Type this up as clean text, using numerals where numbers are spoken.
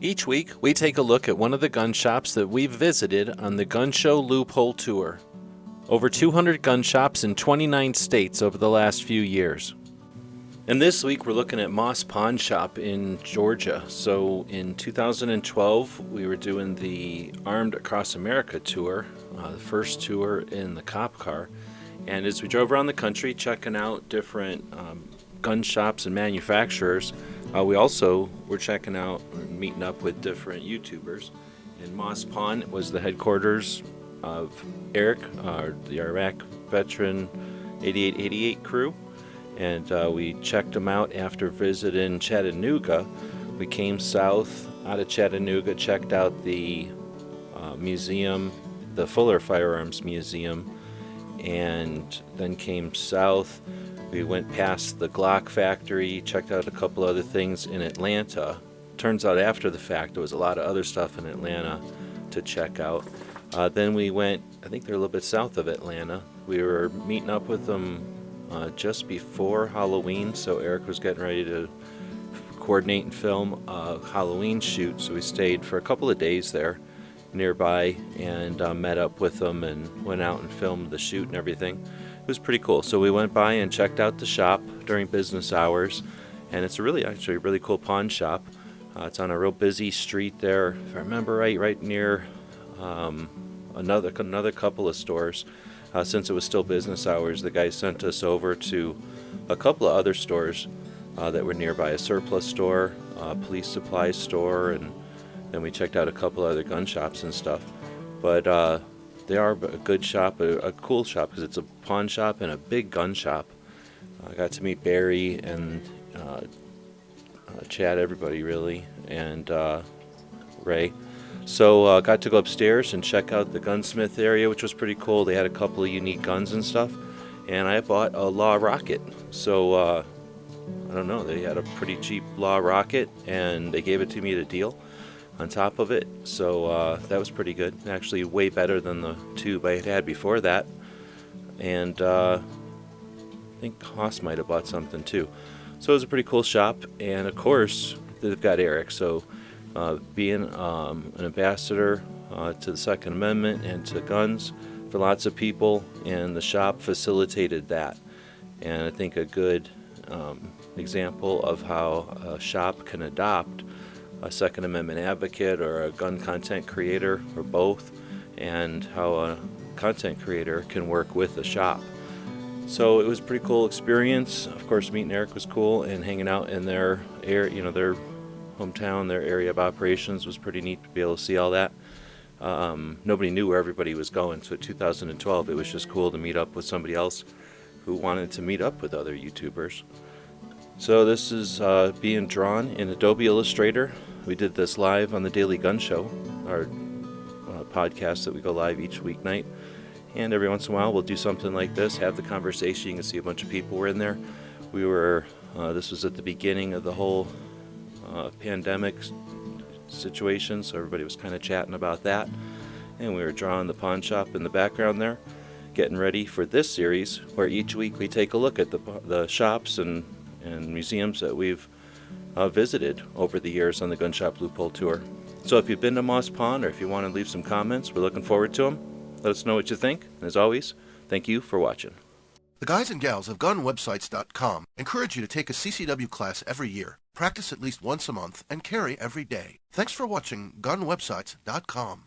Each week, we take a look at one of the gun shops that we've visited on the Gun Show Loophole Tour. Over 200 gun shops in 29 states over the last few years. And this week, we're looking at Moss Pawn Shop in Georgia. So in 2012, we were doing the Armed Across America tour, the first tour in the cop car. And as we drove around the country checking out different gun shops and manufacturers, we also were checking out and meeting up with different YouTubers. And Moss Pawn was the headquarters of Eric, the Iraq veteran 8888 crew. And we checked them out after visiting Chattanooga. We came south out of Chattanooga, checked out the museum, the Fuller Firearms Museum, and then came south. We went past the Glock factory, checked out a couple other things in Atlanta. Turns out after the fact there was a lot of other stuff in Atlanta to check out. Then we went, I think they're a little bit south of Atlanta. We were meeting up with them just before Halloween, so Eric was getting ready to coordinate and film a Halloween shoot, so we stayed for a couple of days there nearby and met up with them and went out and filmed the shoot and everything. It was pretty cool. So we went by and checked out the shop during business hours, and it's actually a really cool pawn shop. It's on a real busy street there, if I remember right near another couple of stores. Since it was still business hours, the guy sent us over to a couple of other stores that were nearby, a surplus store, a police supply store, and then we checked out a couple other gun shops and stuff. But they are a good shop, a cool shop, because it's a pawn shop and a big gun shop. I got to meet Barry and Chad, everybody really, and Ray. So got to go upstairs and check out the gunsmith area, which was pretty cool. They had a couple of unique guns and stuff. And I bought a Law Rocket. So I don't know, they had a pretty cheap Law Rocket, and they gave it to me at a deal on top of it, so that was pretty good. Actually way better than the tube I had before that. And I think Haas might have bought something too. So it was a pretty cool shop, and of course they've got Eric, so being an ambassador to the Second Amendment and to guns for lots of people, and the shop facilitated that. And I think a good example of how a shop can adopt a Second Amendment advocate or a gun content creator or both, and how a content creator can work with a shop. So it was a pretty cool experience. Of course, meeting Eric was cool, and hanging out in their area, their hometown, their area of operations was pretty neat to be able to see all that. Nobody knew where everybody was going, so 2012 it was just cool to meet up with somebody else who wanted to meet up with other YouTubers. So this is being drawn in Adobe Illustrator. We did this live on the Daily Gun Show, our podcast that we go live each weeknight. And every once in a while we'll do something like this, have the conversation. You can see a bunch of people were in there. This was at the beginning of the whole pandemic situation, so everybody was kind of chatting about that. And we were drawing the pawn shop in the background there, getting ready for this series, where each week we take a look at the shops and museums that we've visited over the years on the Gun Shop Loophole Tour. So if you've been to Moss Pawn, or if you want to leave some comments, we're looking forward to them. Let us know what you think. And as always, thank you for watching. The guys and gals of GunWebsites.com encourage you to take a CCW class every year, practice at least once a month, and carry every day. Thanks for watching GunWebsites.com.